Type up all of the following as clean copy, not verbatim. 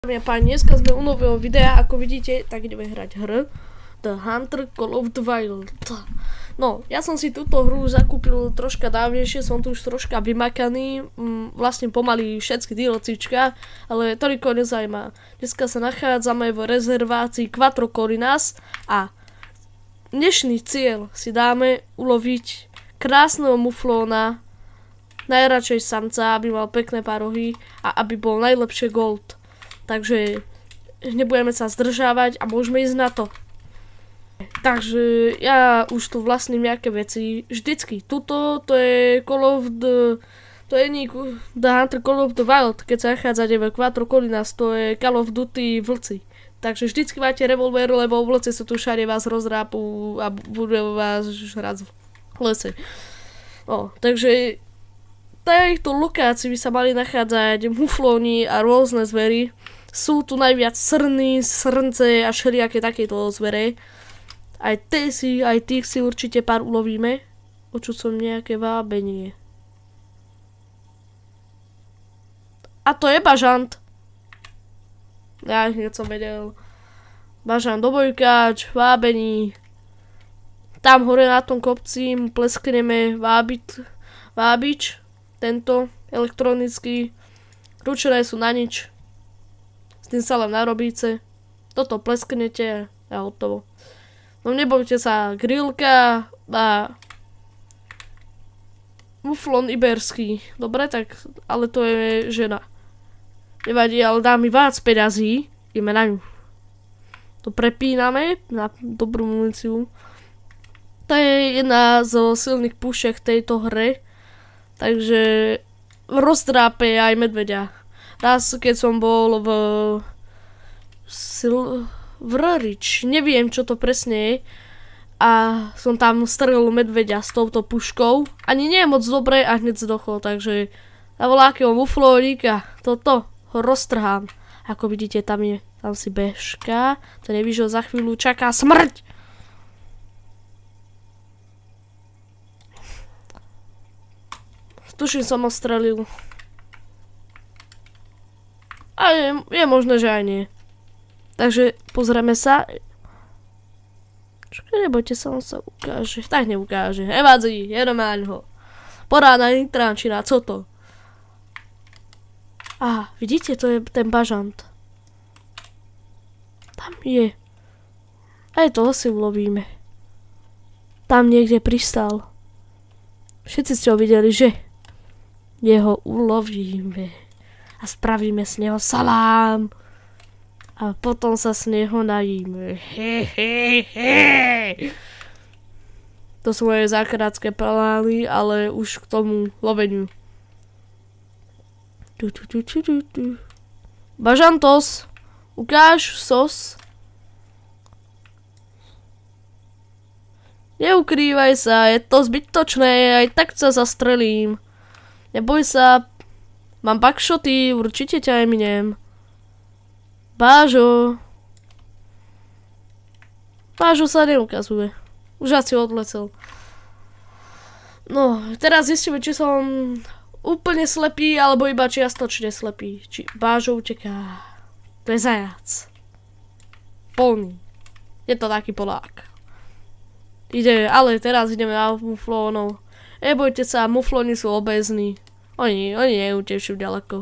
Dámy a páni, dneska sme u nového videa, ako vidíte, tak ideme hrať hru The Hunter Call of the Wild. No, ja som si túto hru zakúpil troška dávnejšie, som tu už troška vymakaný, vlastne pomaly všetky DLCčka, ale to nikoho nezajíma. Dneska sa nachádzame v rezervácii Quattro Colinas a dnešný cieľ si dáme uloviť krásneho muflóna, najradšej samca, aby mal pekné parohy a aby bol najlepšie gold. Takže nebudeme sa zdržávať a môžeme ísť na to. Takže ja už tu vlastním nejaké veci. Vždycky. Tuto to je Call of the... To je The Hunter Call of the Wild. Keď sa nachádzate v Quattro Colinas, to je Call of Duty vlci. Takže vždycky máte revolver, lebo vlci sú tu všade, vás rozrápu a budú vás žrať v lese. Takže v tejto lokácii by sa mali nachádzať muflóni a rôzne zvery. Sú tu najviac srny, srnce a všelijaké takéto zvere. Aj tých si určite pár ulovíme. Počul som nejaké vábenie. A to je bažant. Ja hneď som vedel. Bažant dobojkáč, vábení. Tam hore na tom kopci pleskneme vábič. Tento elektronický. Ručené sú na nič. S tým sa len narobíte. Toto plesknete a hotovo. No nebojte sa, grillka a muflon iberský. Dobre, tak, ale to je žena. Nevadí, ale dá mi viac peňazí. Ideme na ňu. To prepíname na dobrú muníciu. To je jedna zo silných púšek tejto hre. Takže rozdrápe aj medveďa. Raz, keď som bol v Rarič, neviem čo to presne je, a som tam strelil medveďa s touto puškou. Ani nie je moc dobré a hneď zdochol, takže na voľakého muflónika toto ho roztrhám. Ako vidíte, tam si bežka, to nevíš, že za chvíľu čaká smrť. Tuším, som ho strelil. A je možné, že aj nie. Takže pozrieme sa. Čakaj, nebojte sa, on sa ukáže. Tak neukáže. Nevadí, je normálne ho. Porádna nitránčina, co to? Vidíte, to je ten bažant. Tam je. Aj toho si ulovíme. Tam niekde pristal. Všetci ste ho videli, že? Jeho ulovíme. A spravíme z neho salám. A potom sa z neho najíme. To sú moje záchranské plány, ale už k tomu loveniu. Bažantos, ukáž sos. Neukrývaj sa, je to zbytočné, aj tak sa zastrelím. Neboj sa, mám backshoty, určite ťa eminem. Bážo sa neukazuje. Už asi odletel. No, teraz zistíme, či som úplne slepý, alebo iba čiastočne slepý. Či Bážo uteká. To je zajac. Polný. Je to taký Polák. Ale teraz ideme na muflónov. Nebojte sa, muflóni sú obézní. Oni neutečú ďaleko.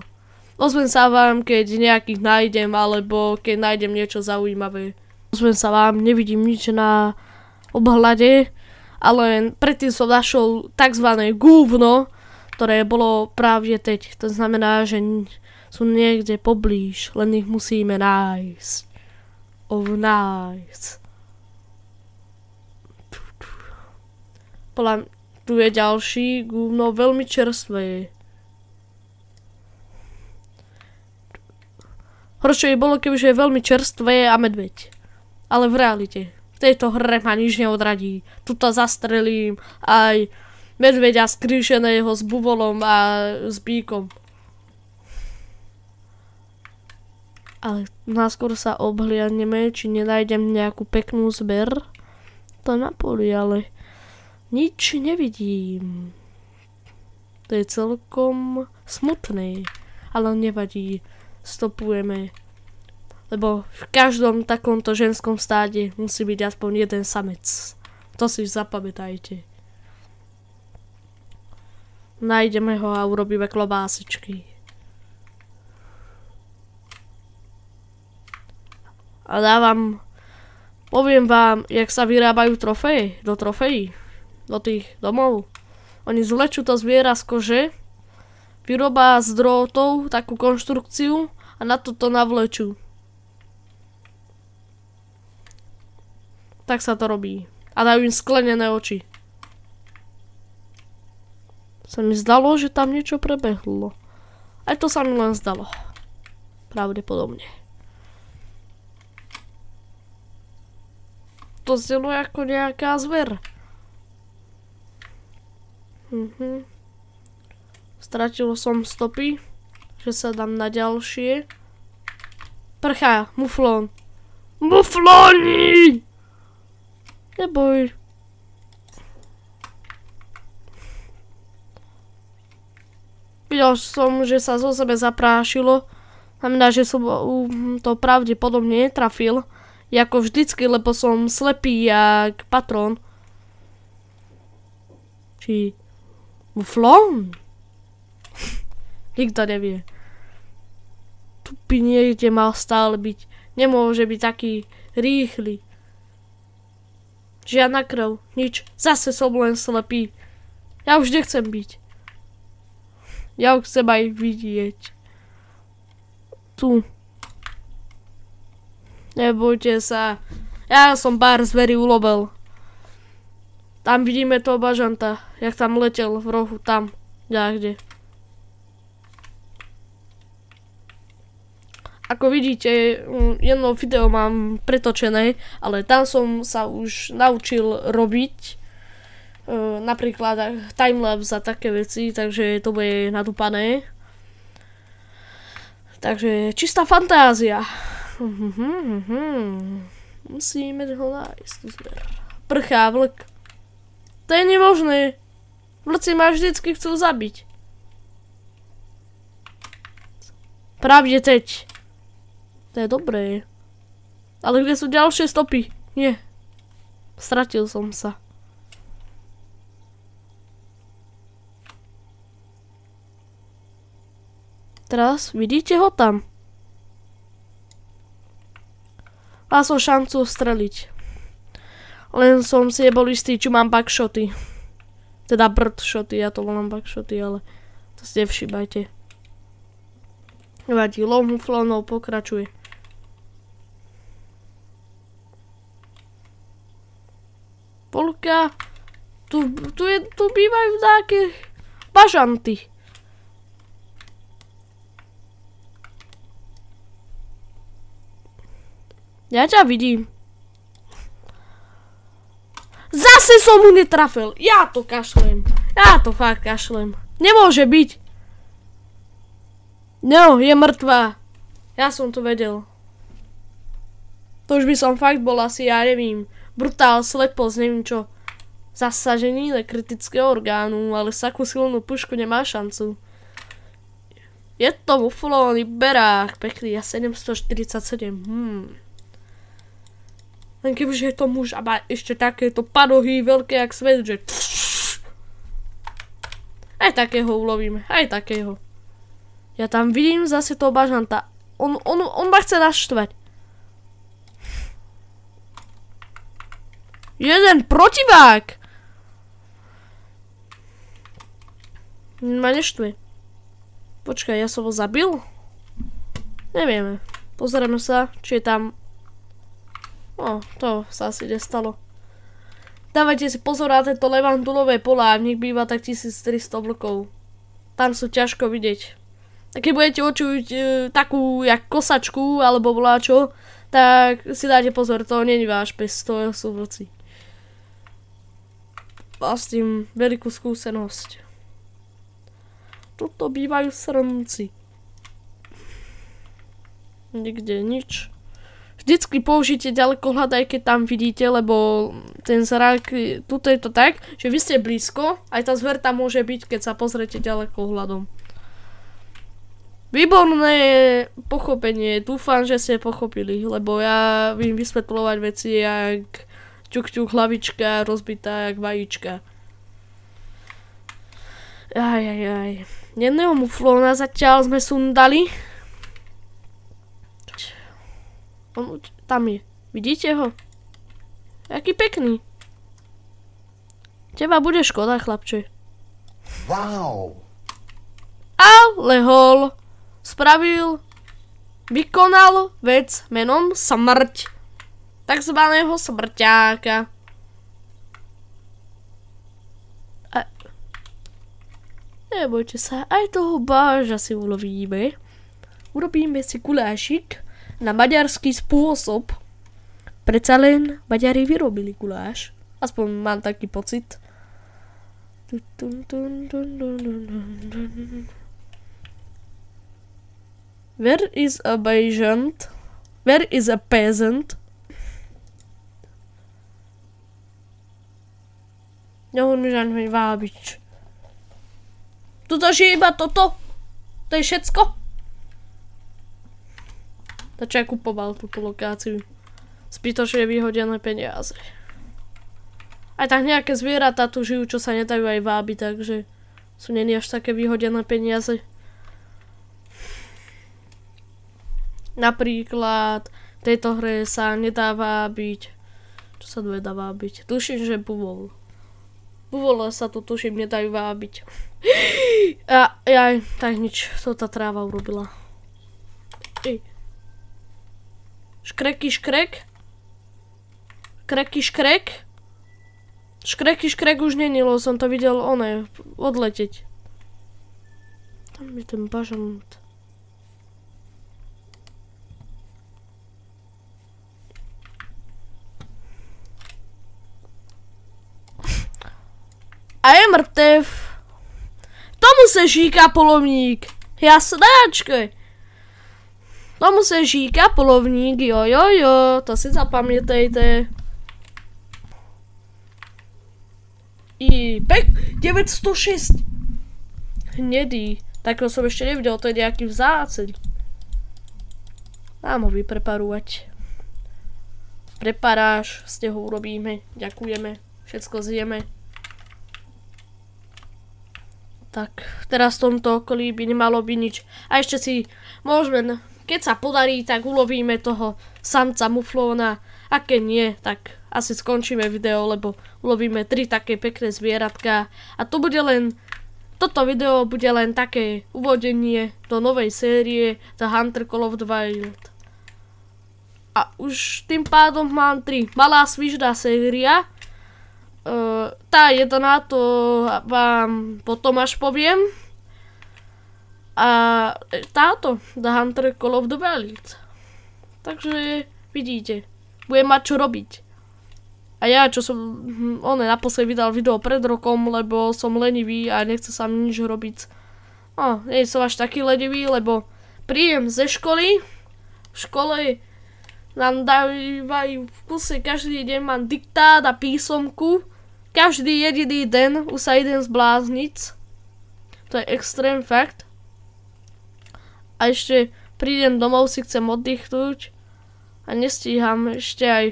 Ozvem sa vám, keď nejakých nájdem, alebo keď nájdem niečo zaujímavé. Ozvem sa vám, nevidím nič na obhľade, ale predtým som našol tzv. Gúvno, ktoré bolo práve teď. To znamená, že sú niekde poblíž, len ich musíme nájsť. Tu je ďalší gúvno, veľmi čerstvé. Horšie by bolo, kebyže je veľmi čerstvé a medveď. Ale v realite, v tejto hre ma nič neodradí. Tuto zastrelím aj medveďa skríšeného s buvolom a s bíkom. Ale náskôr sa obhliadneme, či nenájdem nejakú peknú zber. To na poli, ale nič nevidím. To je celkom smutné, ale nevadí. Stopujeme Lebo v každom takomto ženskom stáde musí byť aspoň jeden samec. To si zapamätajte. Nájdeme ho a urobíme klobásičky. A poviem vám, jak sa vyrábajú trofeje, do trofejí, do tých domov. Oni zvlečú to zviera z kože, vyrobá z drôtov takú konštrukciu a na to navlečú. Tak sa to robí. A dajú im sklenené oči. Sa mi zdalo, že tam niečo prebehlo. Aj to sa mi len zdalo. Pravdepodobne. To znelo ako nejaká zver. Stratil som stopy, že sa dám na ďalšie. Prchá, muflón. Muflóni! Neboj. Videl som, že sa zo sebe zaprášilo. Znamená, že som to pravdepodobne netrafil. Jako vždycky, lebo som slepý jak patrón. Či muflón? Nikto nevie. Tu by niekde mal stále byť. Nemôže byť taký rýchly. Žiadna krv, nič. Zase som len slepý. Ja už nechcem byť. Ja už chcem aj vidieť. Tu. Nebojte sa. Ja som pár zverí ulovil. Tam vidíme toho bažanta, jak tam letel v rohu, tam, kde. Ako vidíte, jedno video mám pretočené, ale tam som sa už naučil robiť. Napríklad timelapse a také veci, takže to bude nadúpané. Takže čistá fantázia. Musíme ho nájsť. Prchá vlk. To je nemožné. Vlci ma vždycky chcú zabiť. Pravde teď. To je dobré. Ale kde sú ďalšie stopy? Nie. Stratil som sa. Teraz vidíte ho tam. Mal som šancu streliť. Len som si nebol istý, či mám backshoty. Teda birdshotty, ja to volám backshoty, ale to si nevšímajte. Nevadí, lov muflónov pokračuje. Polka. Tu bývajú také bažanty. Ja ťa vidím. Zase som mu netrafil. Ja to kašlem. Ja to fakt kašlem. Nemôže byť. No, je mŕtvá. Ja som to vedel. To už by som fakt bol asi, ja nevím, brutál, sleposť, neviem čo. Zasažení kritického orgánu, ale s takú silnú pušku nemá šancu. Je to muflónny berák, pekný, a 747. Len kebyže je to muž a má ešte takéto panohy veľké jak svet, že aj takého ulovíme, aj takého. Ja tam vidím zase toho bažanta. On ma chce naštvať. Jeden protivák! Ma neštve. Počkaj, ja som ho zabil? Nevieme. Pozrieme sa, či je tam... No, to sa asi nestalo. Dávajte si pozor na tento levandulové polá, v nich býva tak 1300 vlkov. Tam sú ťažko vidieť. A keď budete očuť takú jak kosačku alebo voláčo, tak si dáte pozor, to není váš pes, to sú vlci. Mám s tým veľkú skúsenosť. Tuto bývajú srnci. Nikde nič. Vždycky použite ďalekohľad, aj keď tam vidíte, lebo ten zrak, tuto je to tak, že vy ste blízko, aj tá zver tam môže byť, keď sa pozriete ďalekohľadom. Výborné pochopenie, dúfam, že ste pochopili, lebo ja vím vysvetľovať veci jak ťuk, hlavička, rozbitá jak vajíčka. Jedného muflóna zatiaľ sme sundali. Tam je, vidíte ho? Jaký pekný. Teba bude škoda, chlapče. Wow. Ale hol vykonal vec menom smrť. Takzvaného smrťáka. Nebojte sa, aj toho báža si ulovíme. Urobíme si gulášik na maďarský spôsob. Predsa len Maďari vyrobili guláš. Aspoň mám taký pocit. Where is a peasant? Where is a peasant? Nehoď mi žádný vábič. Tuto žije iba toto? To je všetko? Tačo ja kupoval túto lokáciu. Zbytočne vyhodené peniaze. Aj tak nejaké zvieratá tu žijú, čo sa nedajú aj vábiť, takže sú není až také vyhodené peniaze. Napríklad v tejto hre sa nedá vábiť. Čo sa tu nedá vábiť? Tuším, že buvol. Buvole sa tu tuším nedajú vábiť. Tak nič, to tá tráva urobila. Škreky škrek. Kreky škrek. Škreky škrek už nenilo, som to videl odleteť. Tam je ten bažant. A je mrtev. Tomu se říká polovník. Jasnáčko. Tomu se říká polovník, jo, to si zapamětejte. 906. Hnedý. Takého som ešte nevidel, to je nejaký vzáceň. Mám ho vypreparovať. Preparáž, z neho urobíme, ďakujeme, všetko zjeme. Tak, teraz v tomto okolí by nemalo byť nič. A ešte si môžeme, keď sa podarí, tak ulovíme toho samca muflóna. A keď nie, tak asi skončíme video, lebo ulovíme 3 také pekné zvieratka. A to bude len, toto video bude len také uvodenie do novej série The Hunter Call of the Wild. A už tým pádom mám 3. Malá svižná séria. Tá jedna to vám potom až poviem. A táto The Hunter Call of the Wild. Takže vidíte, budem mať čo robiť. A ja, čo som naposledy vydal video pred rokom, lebo som lenivý a nechce sa mi nič robiť. No, nie som až taký lenivý, lebo príjem ze školy. V škole nám dávajú v kuse každý deň, mám diktát a písomku. Každý jediný den už sa idem zblázniť. To je extrém fakt. A ešte prídem domov, si chcem oddychnúť. A nestíham ešte aj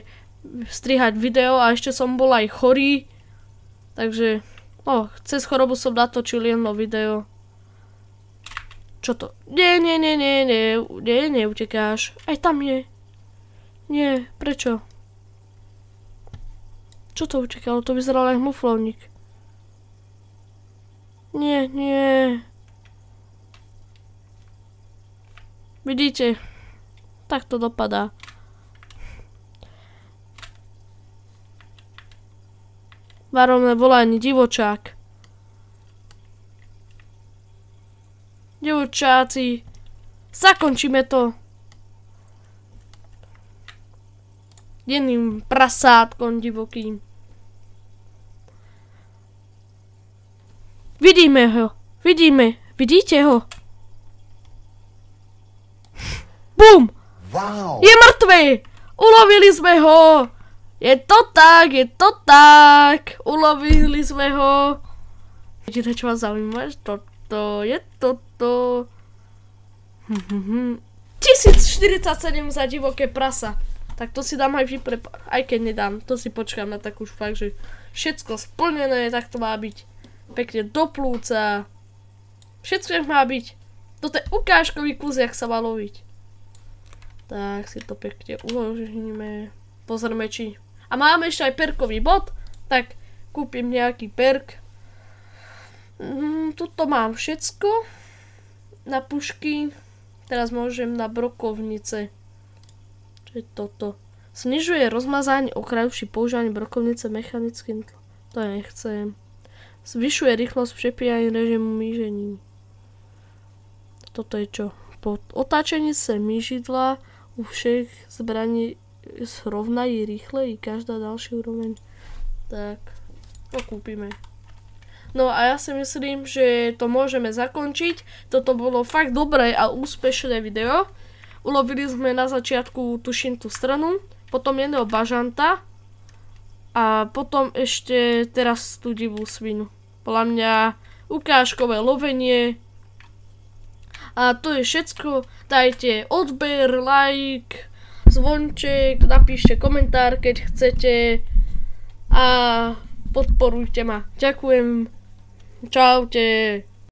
strihať video a ešte som bol aj chorý. Takže, cez chorobu som natočil jedno video. Čo to? Nie, neutekáš. Aj tam je. Nie, prečo? Čo to utekalo? To vyzeral aj muflónik. Nie. Vidíte? Tak to dopadá. Varovné volanie, divočák. Divočáci, zakončíme to. Jedným prasátkom divokým. Vidíme ho, vidíte ho? Bum! Wow. Je mŕtvý! Ulovili sme ho! Je to tak! Ulovili sme ho! Vidíte, čo vás zaujíma? Toto je toto. 1047 za divoké prasa. Tak to si dám aj aj keď nedám, to si počkám na takú fakt, že všetko splnené, tak to má byť. Pekne do plúca. Všetko má byť. Toto je ukážkový kus, jak sa má loviť. Tak si to pekne uložíme. Pozrime či. A máme ešte aj perkový bod, tak kúpim nejaký perk. Tuto mám všetko. Na pušky. Teraz môžem na brokovnice. Čo je toto? Snižuje rozmazanie okraju pri používaní brokovnice mechanickým. To nechcem. Zvyšuje rýchlosť přepíjania režimu mížení. Toto je čo? Po otáčení sa mížidla u všech zbraní srovnají rýchle i každá ďalší úroveň. Tak, to kúpime. No a ja si myslím, že to môžeme zakončiť. Toto bolo fakt dobré a úspešné video. Ulovili sme na začiatku, tuším, tú stranu, potom jedného bažanta a potom ešte teraz tú divú svinu. Podľa mňa ukážkové lovenie. A to je všetko. Dajte odber, like, zvonček, napíšte komentár, keď chcete a podporujte ma. Ďakujem. Čaute.